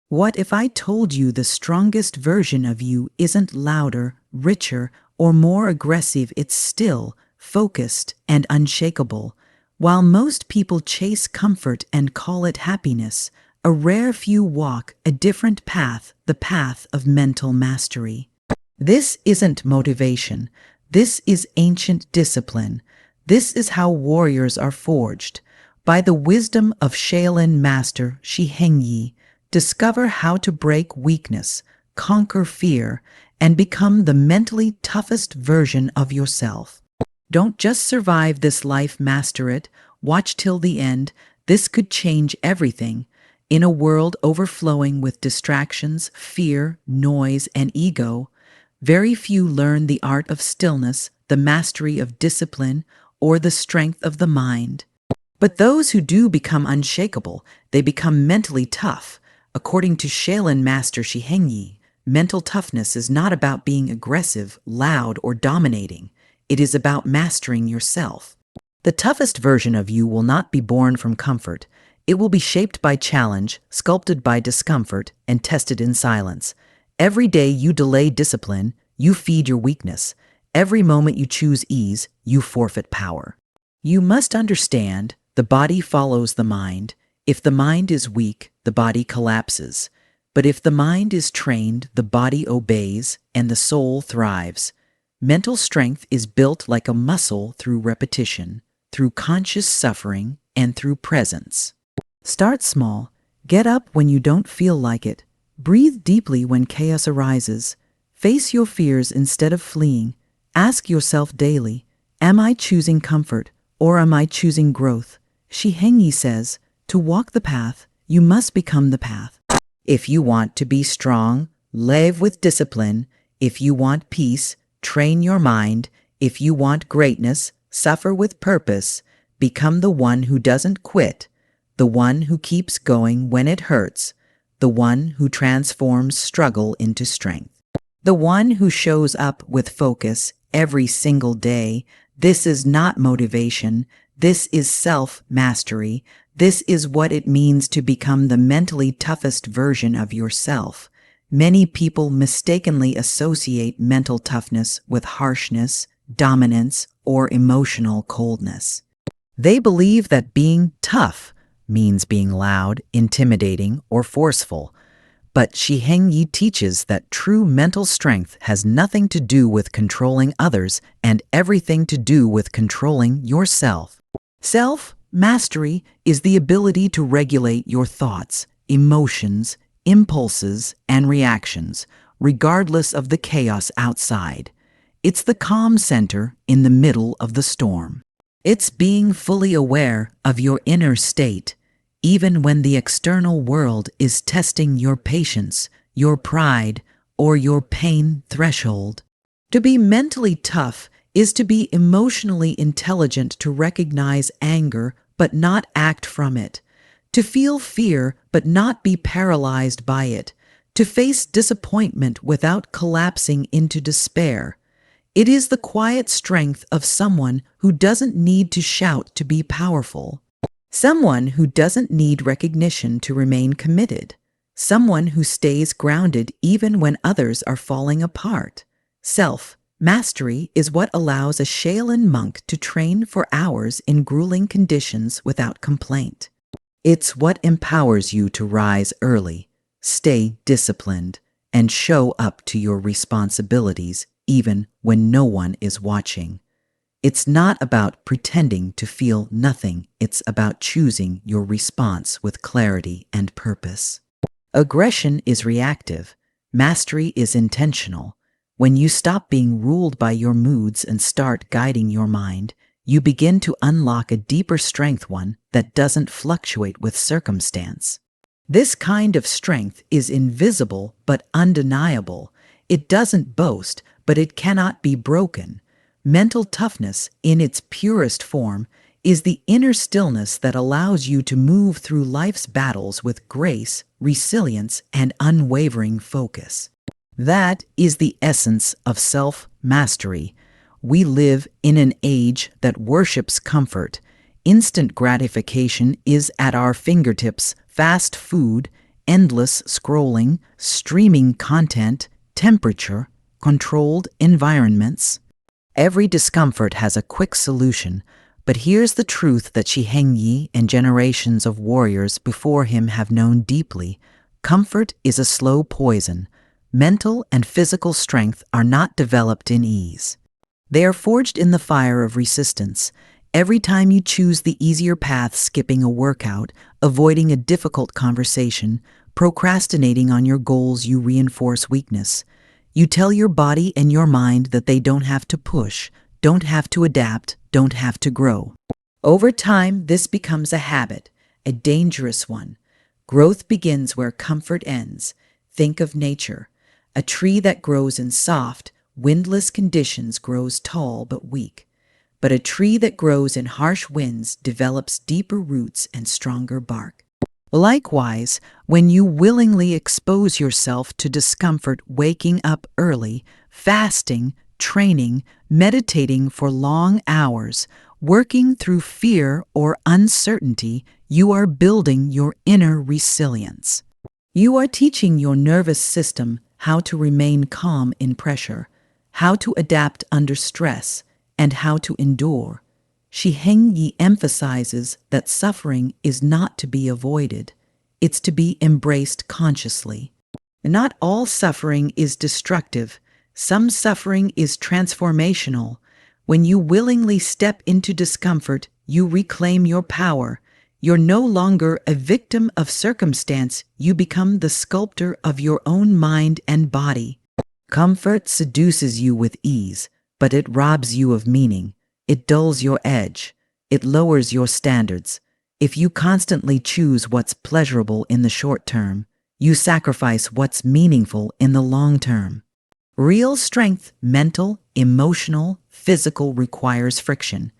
What if I told you the strongest version of you isn't louder, richer, or more aggressive? It's still, focused, and unshakable. While most people chase comfort and call it happiness, a rare few walk a different path, the path of mental mastery. This isn't motivation. This is ancient discipline. This is how warriors are forged. By the wisdom of Shaolin master Shi Heng, discover how to break weakness, conquer fear, and become the mentally toughest version of yourself. Don't just survive this life, master it. Watch till the end. This could change everything. In a world overflowing with distractions, fear, noise, and ego, very few learn the art of stillness, the mastery of discipline, or the strength of the mind. But those who do become unshakable, they become mentally tough. According to Shaolin master Shi Heng, mental toughness is not about being aggressive, loud, or dominating. It is about mastering yourself. The toughest version of you will not be born from comfort. It will be shaped by challenge, sculpted by discomfort, and tested in silence. Every day you delay discipline, you feed your weakness. Every moment you choose ease, you forfeit power. You must understand, the body follows the mind. If the mind is weak, the body collapses. But if the mind is trained, the body obeys, and the soul thrives. Mental strength is built like a muscle through repetition, through conscious suffering, and through presence. Start small. Get up when you don't feel like it. Breathe deeply when chaos arises. Face your fears instead of fleeing. Ask yourself daily, am I choosing comfort or am I choosing growth? Shi Heng says, to walk the path, you must become the path. If you want to be strong, live with discipline. If you want peace, train your mind. If you want greatness, suffer with purpose. Become the one who doesn't quit, the one who keeps going when it hurts, the one who transforms struggle into strength, the one who shows up with focus every single day. This is not motivation. This is self-mastery. This is what it means to become the mentally toughest version of yourself. Many people mistakenly associate mental toughness with harshness, dominance, or emotional coldness. They believe that being tough means being loud, intimidating, or forceful. But Shi Heng teaches that true mental strength has nothing to do with controlling others and everything to do with controlling yourself. Self-mastery is the ability to regulate your thoughts, emotions, impulses, and reactions, regardless of the chaos outside. It's the calm center in the middle of the storm. It's being fully aware of your inner state, even when the external world is testing your patience, your pride, or your pain threshold. To be mentally tough is to be emotionally intelligent, to recognize anger but not act from it, to feel fear but not be paralyzed by it, to face disappointment without collapsing into despair. It is the quiet strength of someone who doesn't need to shout to be powerful. Someone who doesn't need recognition to remain committed. Someone who stays grounded even when others are falling apart. Self-mastery is what allows a Shaolin monk to train for hours in grueling conditions without complaint. It's what empowers you to rise early, stay disciplined, and show up to your responsibilities even when no one is watching. It's not about pretending to feel nothing. It's about choosing your response with clarity and purpose. Aggression is reactive. Mastery is intentional. When you stop being ruled by your moods and start guiding your mind, you begin to unlock a deeper strength, one that doesn't fluctuate with circumstance. This kind of strength is invisible but undeniable. It doesn't boast, but it cannot be broken. Mental toughness, in its purest form, is the inner stillness that allows you to move through life's battles with grace, resilience, and unwavering focus. That is the essence of self-mastery. We live in an age that worships comfort. Instant gratification is at our fingertips. Fast food, endless scrolling, streaming content, temperature, controlled environments. Every discomfort has a quick solution, but here's the truth that Shi Heng and generations of warriors before him have known deeply. Comfort is a slow poison. Mental and physical strength are not developed in ease. They are forged in the fire of resistance. Every time you choose the easier path, skipping a workout, avoiding a difficult conversation, procrastinating on your goals, you reinforce weakness. You tell your body and your mind that they don't have to push, don't have to adapt, don't have to grow. Over time, this becomes a habit, a dangerous one. Growth begins where comfort ends. Think of nature. A tree that grows in soft, windless conditions grows tall but weak. But a tree that grows in harsh winds develops deeper roots and stronger bark. Likewise, when you willingly expose yourself to discomfort, waking up early, fasting, training, meditating for long hours, working through fear or uncertainty, you are building your inner resilience. You are teaching your nervous system how to remain calm in pressure, how to adapt under stress, and how to endure. Shi Heng emphasizes that suffering is not to be avoided, it's to be embraced consciously. Not all suffering is destructive. Some suffering is transformational. When you willingly step into discomfort, you reclaim your power. You're no longer a victim of circumstance, you become the sculptor of your own mind and body. Comfort seduces you with ease, but it robs you of meaning. It dulls your edge. It lowers your standards. If you constantly choose what's pleasurable in the short term, you sacrifice what's meaningful in the long term. Real strength, mental, emotional, physical, requires friction.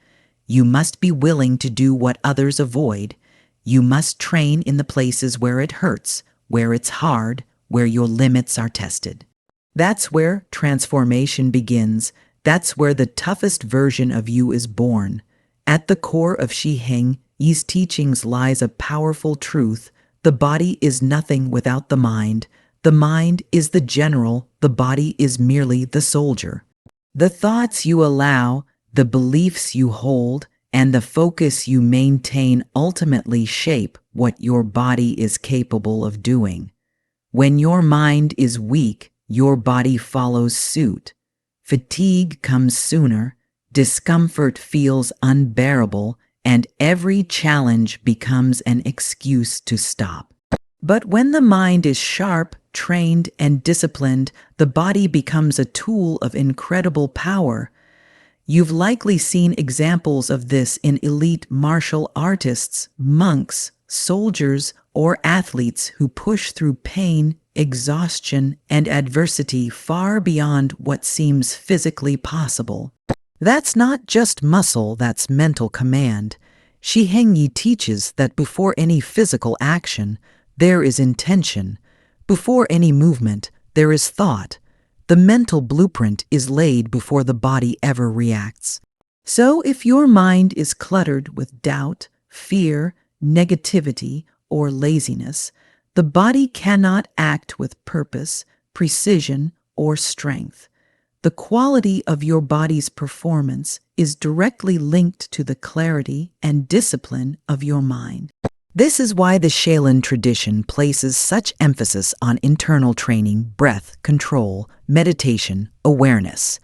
You must be willing to do what others avoid. You must train in the places where it hurts, where it's hard, where your limits are tested. That's where transformation begins. That's where the toughest version of you is born. At the core of Shi Heng's teachings lies a powerful truth. The body is nothing without the mind. The mind is the general, the body is merely the soldier. The thoughts you allow, the beliefs you hold, and the focus you maintain ultimately shape what your body is capable of doing. When your mind is weak, your body follows suit. Fatigue comes sooner, discomfort feels unbearable, and every challenge becomes an excuse to stop. But when the mind is sharp, trained, and disciplined, the body becomes a tool of incredible power. You've likely seen examples of this in elite martial artists, monks, soldiers, or athletes who push through pain, exhaustion, and adversity far beyond what seems physically possible. That's not just muscle, that's mental command. Shi Heng teaches that before any physical action, there is intention. Before any movement, there is thought. The mental blueprint is laid before the body ever reacts. So if your mind is cluttered with doubt, fear, negativity, or laziness, the body cannot act with purpose, precision, or strength. The quality of your body's performance is directly linked to the clarity and discipline of your mind. This is why the Shaolin tradition places such emphasis on internal training, breath control, meditation, awareness.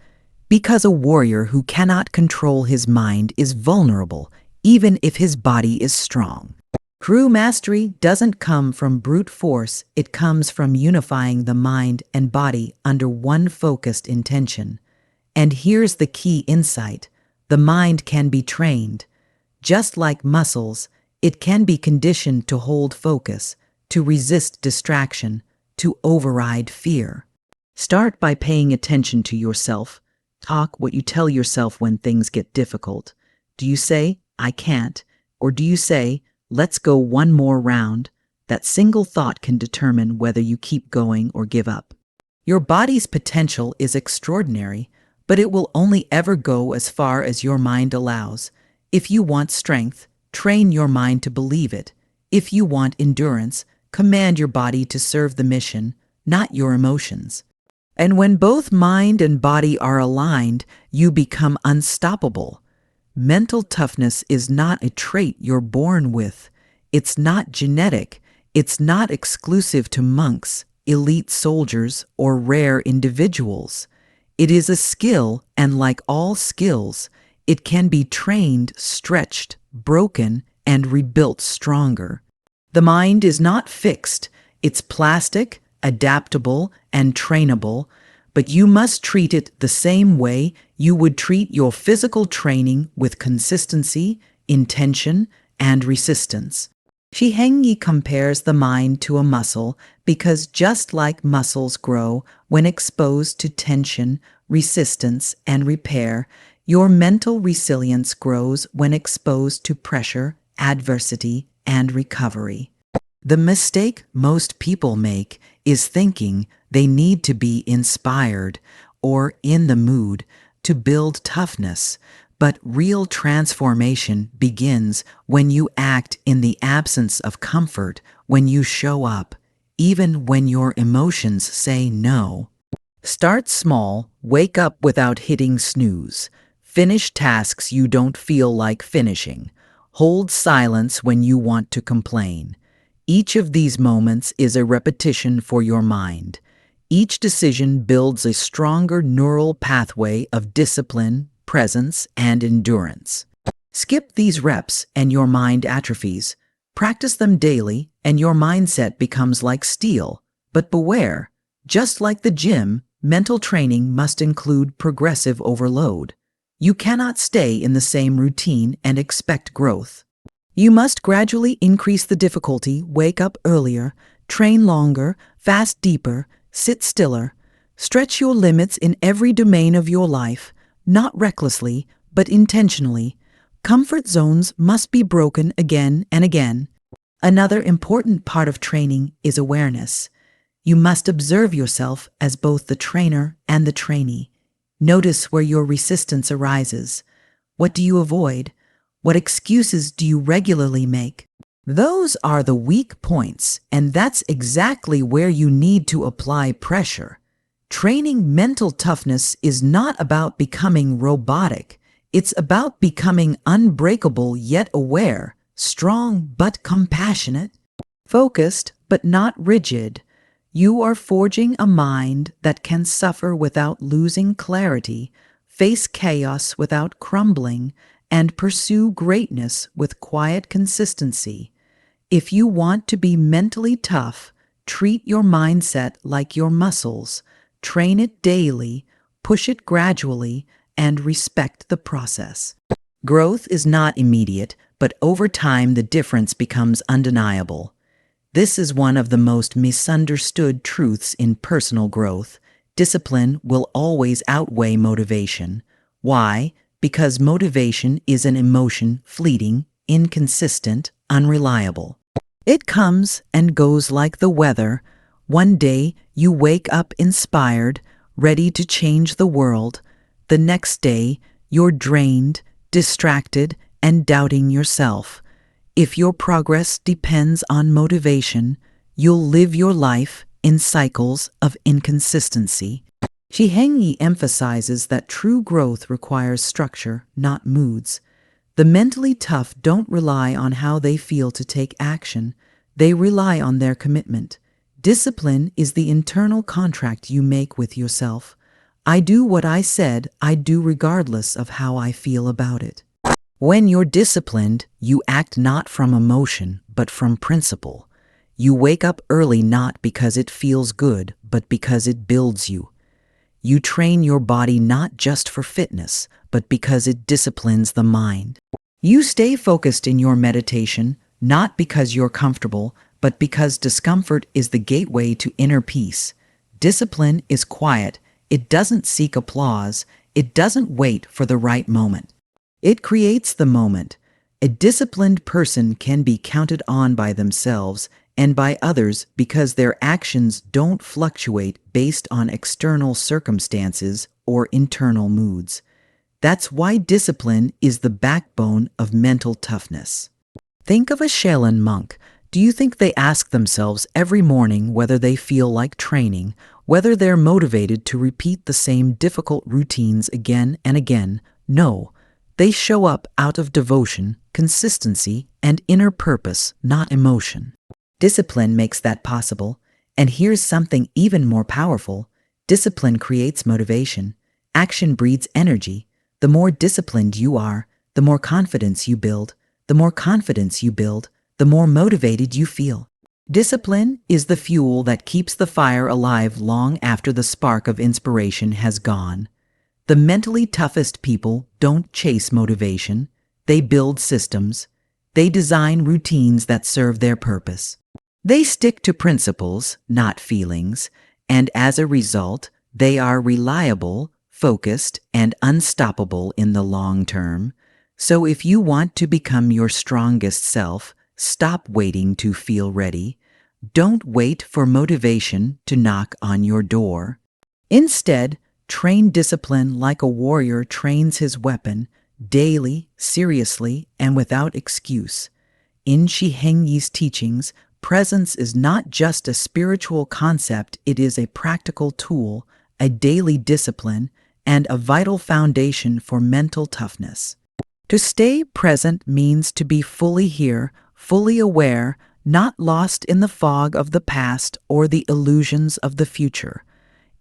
Because a warrior who cannot control his mind is vulnerable, even if his body is strong. True mastery doesn't come from brute force, it comes from unifying the mind and body under one focused intention. And here's the key insight: the mind can be trained. Just like muscles, it can be conditioned to hold focus, to resist distraction, to override fear. Start by paying attention to yourself. Talk what you tell yourself when things get difficult. Do you say, "I can't," or do you say, "Let's go one more round"? That single thought can determine whether you keep going or give up. Your body's potential is extraordinary, but it will only ever go as far as your mind allows. If you want strength, train your mind to believe it. If you want endurance, command your body to serve the mission, not your emotions. And when both mind and body are aligned, you become unstoppable. Mental toughness is not a trait you're born with. It's not genetic. It's not exclusive to monks, elite soldiers, or rare individuals. It is a skill, and like all skills, it can be trained, stretched, broken, and rebuilt stronger. The mind is not fixed. It's plastic, adaptable, and trainable, but you must treat it the same way you would treat your physical training, with consistency, intention, and resistance. Shi Heng compares the mind to a muscle because just like muscles grow when exposed to tension, resistance, and repair, your mental resilience grows when exposed to pressure, adversity, and recovery. The mistake most people make is thinking they need to be inspired or in the mood to build toughness, but real transformation begins when you act in the absence of comfort, when you show up, even when your emotions say no. Start small, wake up without hitting snooze. Finish tasks you don't feel like finishing. Hold silence when you want to complain. Each of these moments is a repetition for your mind. Each decision builds a stronger neural pathway of discipline, presence, and endurance. Skip these reps and your mind atrophies. Practice them daily and your mindset becomes like steel. But beware, just like the gym, mental training must include progressive overload. You cannot stay in the same routine and expect growth. You must gradually increase the difficulty, wake up earlier, train longer, fast deeper, sit stiller. Stretch your limits in every domain of your life, not recklessly, but intentionally. Comfort zones must be broken again and again. Another important part of training is awareness. You must observe yourself as both the trainer and the trainee. Notice where your resistance arises. What do you avoid? What excuses do you regularly make? Those are the weak points, and that's exactly where you need to apply pressure. Training mental toughness is not about becoming robotic. It's about becoming unbreakable yet aware, strong but compassionate, focused but not rigid. You are forging a mind that can suffer without losing clarity, face chaos without crumbling, and pursue greatness with quiet consistency. If you want to be mentally tough, treat your mindset like your muscles. Train it daily, push it gradually, and respect the process. Growth is not immediate, but over time the difference becomes undeniable. This is one of the most misunderstood truths in personal growth. Discipline will always outweigh motivation. Why? Because motivation is an emotion, fleeting, inconsistent, unreliable. It comes and goes like the weather. One day you wake up inspired, ready to change the world. The next day you're drained, distracted, and doubting yourself. If your progress depends on motivation, you'll live your life in cycles of inconsistency. Shi Heng emphasizes that true growth requires structure, not moods. The mentally tough don't rely on how they feel to take action. They rely on their commitment. Discipline is the internal contract you make with yourself. I do what I said I'd do regardless of how I feel about it. When you're disciplined, you act not from emotion, but from principle. You wake up early not because it feels good, but because it builds you. You train your body not just for fitness, but because it disciplines the mind. You stay focused in your meditation, not because you're comfortable, but because discomfort is the gateway to inner peace. Discipline is quiet. It doesn't seek applause. It doesn't wait for the right moment. It creates the moment. A disciplined person can be counted on by themselves and by others because their actions don't fluctuate based on external circumstances or internal moods. That's why discipline is the backbone of mental toughness. Think of a Shaolin monk. Do you think they ask themselves every morning whether they feel like training, whether they're motivated to repeat the same difficult routines again and again? No. They show up out of devotion, consistency, and inner purpose, not emotion. Discipline makes that possible. And here's something even more powerful. Discipline creates motivation. Action breeds energy. The more disciplined you are, the more confidence you build. The more confidence you build, the more motivated you feel. Discipline is the fuel that keeps the fire alive long after the spark of inspiration has gone. The mentally toughest people don't chase motivation. They build systems. They design routines that serve their purpose. They stick to principles, not feelings, and as a result, they are reliable, focused, and unstoppable in the long term. So if you want to become your strongest self, stop waiting to feel ready. Don't wait for motivation to knock on your door. Instead, train discipline like a warrior trains his weapon, daily, seriously, and without excuse. In Shi Heng's teachings, presence is not just a spiritual concept, it is a practical tool, a daily discipline, and a vital foundation for mental toughness. To stay present means to be fully here, fully aware, not lost in the fog of the past or the illusions of the future.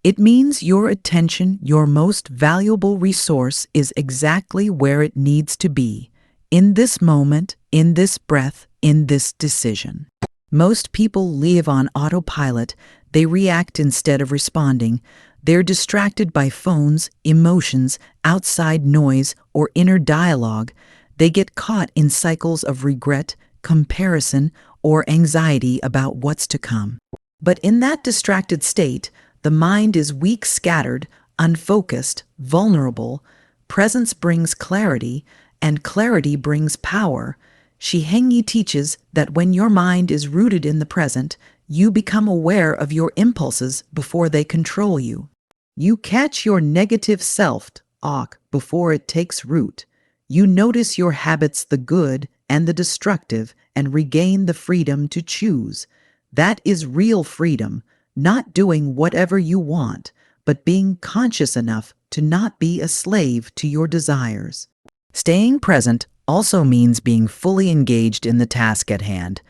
It means your attention, your most valuable resource, is exactly where it needs to be, in this moment, in this breath, in this decision. Most people live on autopilot. They react instead of responding. They're distracted by phones, emotions, outside noise, or inner dialogue. They get caught in cycles of regret, comparison, or anxiety about what's to come. But in that distracted state, the mind is weak, scattered, unfocused, vulnerable. Presence brings clarity, and clarity brings power. Shi Heng teaches that when your mind is rooted in the present, you become aware of your impulses before they control you. You catch your negative self-talk before it takes root. You notice your habits, the good and the destructive, and regain the freedom to choose. That is real freedom, not doing whatever you want, but being conscious enough to not be a slave to your desires. Staying present also means being fully engaged in the task at hand.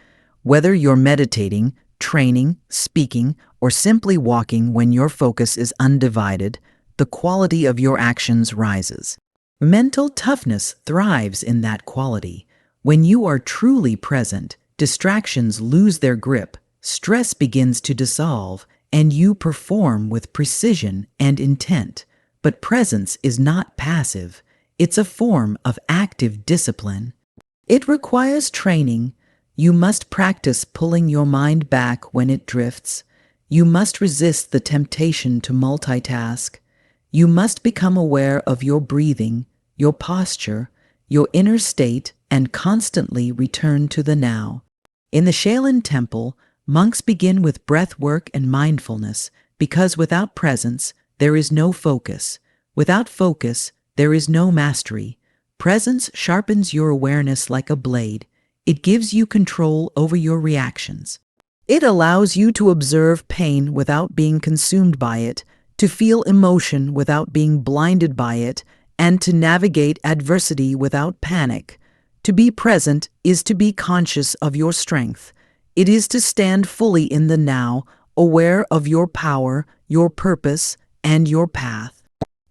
Whether you're meditating, training, speaking, or simply walking, when your focus is undivided, the quality of your actions rises. Mental toughness thrives in that quality. When you are truly present, distractions lose their grip, stress begins to dissolve, and you perform with precision and intent. But presence is not passive. It's a form of active discipline. It requires training. You must practice pulling your mind back when it drifts. You must resist the temptation to multitask. You must become aware of your breathing, your posture, your inner state, and constantly return to the now. In the Shaolin temple, monks begin with breath work and mindfulness, because without presence, there is no focus. Without focus, there is no mastery. Presence sharpens your awareness like a blade. It gives you control over your reactions. It allows you to observe pain without being consumed by it, to feel emotion without being blinded by it, and to navigate adversity without panic. To be present is to be conscious of your strength. It is to stand fully in the now, aware of your power, your purpose, and your path.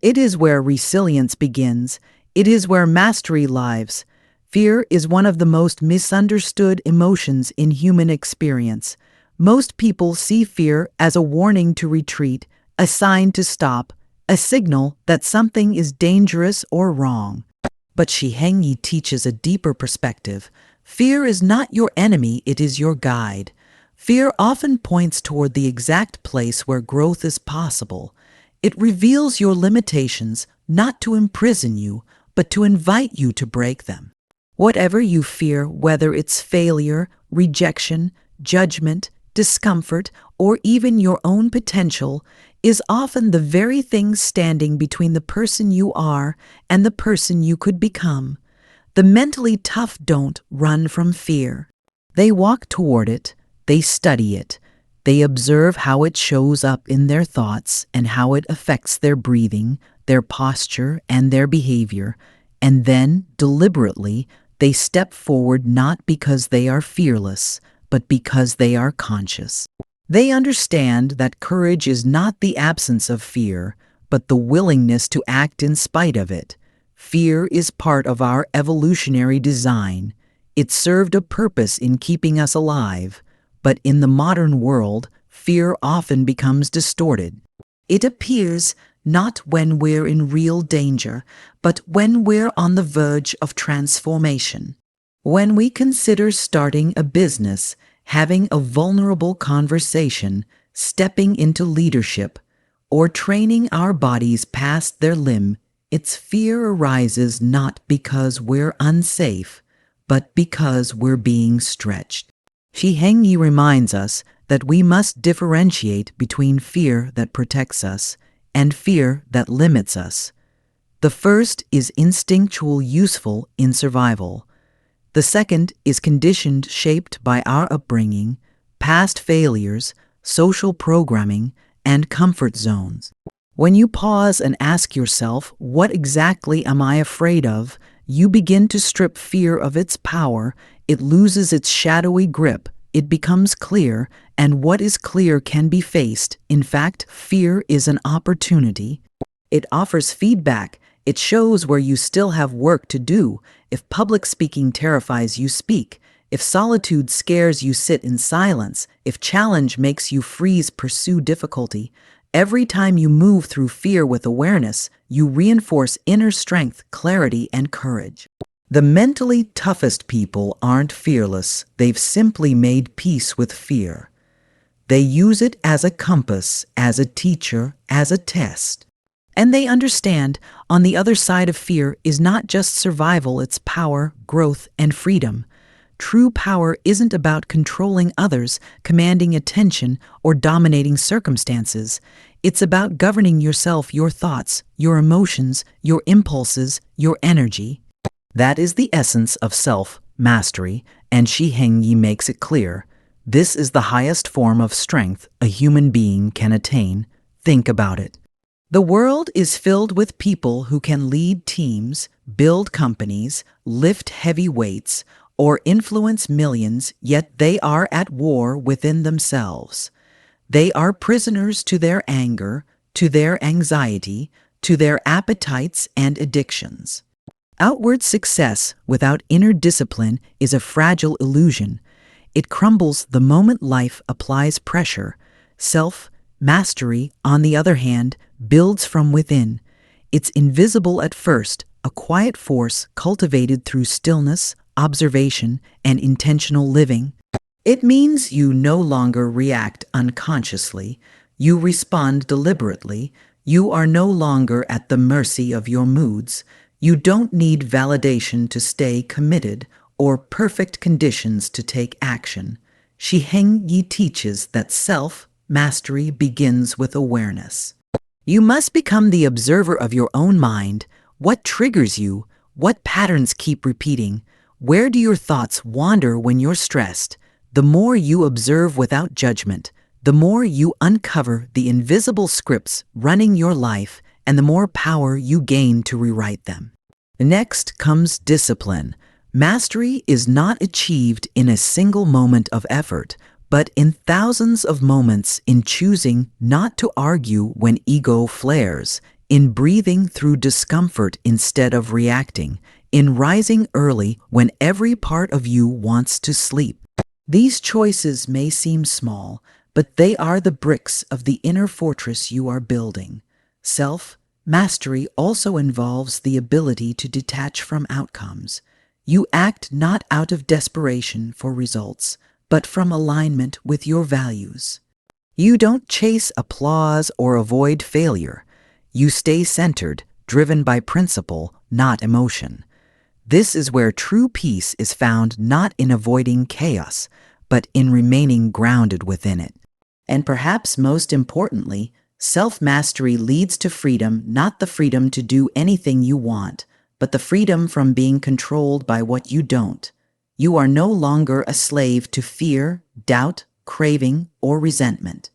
It is where resilience begins. It is where mastery lives. Fear is one of the most misunderstood emotions in human experience. Most people see fear as a warning to retreat, a sign to stop, a signal that something is dangerous or wrong. But Shi Heng teaches a deeper perspective. Fear is not your enemy, it is your guide. Fear often points toward the exact place where growth is possible. It reveals your limitations, not to imprison you, but to invite you to break them. Whatever you fear, whether it's failure, rejection, judgment, discomfort, or even your own potential, is often the very thing standing between the person you are and the person you could become. The mentally tough don't run from fear. They walk toward it, they study it, they observe how it shows up in their thoughts and how it affects their breathing, their posture, and their behavior, and then, deliberately, they step forward not because they are fearless, but because they are conscious. They understand that courage is not the absence of fear, but the willingness to act in spite of it. Fear is part of our evolutionary design. It served a purpose in keeping us alive, but in the modern world, fear often becomes distorted. It appears not when we're in real danger, but when we're on the verge of transformation. When we consider starting a business, having a vulnerable conversation, stepping into leadership, or training our bodies past their limb, its fear arises not because we're unsafe, but because we're being stretched. Shi Heng reminds us that we must differentiate between fear that protects us and fear that limits us. The first is instinctual, useful in survival. The second is conditioned, shaped by our upbringing, past failures, social programming, and comfort zones. When you pause and ask yourself, what exactly am I afraid of? You begin to strip fear of its power. It loses its shadowy grip. It becomes clear, and what is clear can be faced. In fact, fear is an opportunity. It offers feedback. It shows where you still have work to do. If public speaking terrifies you, speak. If solitude scares you, sit in silence. If challenge makes you freeze, pursue difficulty. Every time you move through fear with awareness, you reinforce inner strength, clarity, and courage. The mentally toughest people aren't fearless. They've simply made peace with fear. They use it as a compass, as a teacher, as a test. And they understand on the other side of fear is not just survival, it's power, growth, and freedom. True power isn't about controlling others, commanding attention, or dominating circumstances. It's about governing yourself, your thoughts, your emotions, your impulses, your energy. That is the essence of self-mastery, and Shi Heng makes it clear. This is the highest form of strength a human being can attain. Think about it. The world is filled with people who can lead teams, build companies, lift heavy weights, or influence millions, yet they are at war within themselves. They are prisoners to their anger, to their anxiety, to their appetites and addictions. Outward success without inner discipline is a fragile illusion. It crumbles the moment life applies pressure. Self-mastery, on the other hand, builds from within. It's invisible at first, a quiet force cultivated through stillness, observation, and intentional living. It means you no longer react unconsciously. You respond deliberately. You are no longer at the mercy of your moods. You don't need validation to stay committed or perfect conditions to take action. Shi Heng teaches that self-mastery begins with awareness. You must become the observer of your own mind. What triggers you? What patterns keep repeating? Where do your thoughts wander when you're stressed? The more you observe without judgment, the more you uncover the invisible scripts running your life, and the more power you gain to rewrite them. Next comes discipline. Mastery is not achieved in a single moment of effort, but in thousands of moments, in choosing not to argue when ego flares, in breathing through discomfort instead of reacting, in rising early when every part of you wants to sleep. These choices may seem small, but they are the bricks of the inner fortress you are building. Self-mastery also involves the ability to detach from outcomes. You act not out of desperation for results, but from alignment with your values. You don't chase applause or avoid failure. You stay centered, driven by principle, not emotion. This is where true peace is found, not in avoiding chaos, but in remaining grounded within it. And perhaps most importantly, self-mastery leads to freedom, not the freedom to do anything you want, but the freedom from being controlled by what you don't. You are no longer a slave to fear, doubt, craving, or resentment.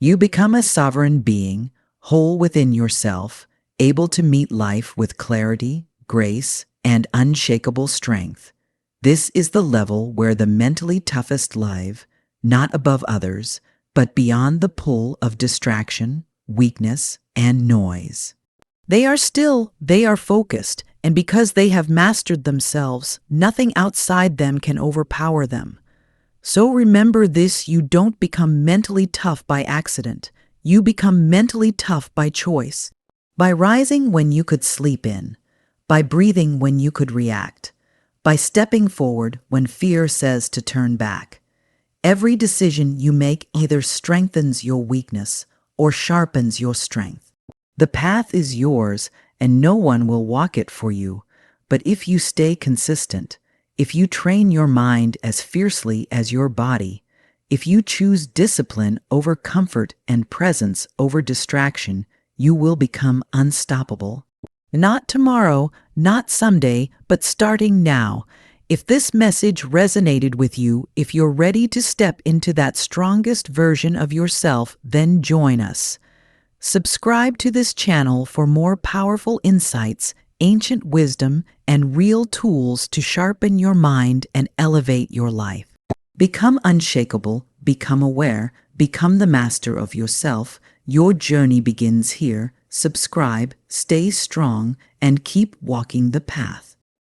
You become a sovereign being, whole within yourself, able to meet life with clarity, grace, and unshakable strength. This is the level where the mentally toughest live, not above others, but beyond the pull of distraction, weakness, and noise. They are still, they are focused, and because they have mastered themselves, nothing outside them can overpower them. So remember this: you don't become mentally tough by accident. You become mentally tough by choice. By rising when you could sleep in. By breathing when you could react. By stepping forward when fear says to turn back. Every decision you make either strengthens your weakness or sharpens your strength. The path is yours, and no one will walk it for you. But if you stay consistent, if you train your mind as fiercely as your body, if you choose discipline over comfort and presence over distraction, you will become unstoppable. Not tomorrow, not someday, but starting now. If this message resonated with you, if you're ready to step into that strongest version of yourself, then join us. Subscribe to this channel for more powerful insights, ancient wisdom, and real tools to sharpen your mind and elevate your life. Become unshakable, become aware, become the master of yourself. Your journey begins here. Subscribe, stay strong, and keep walking the path.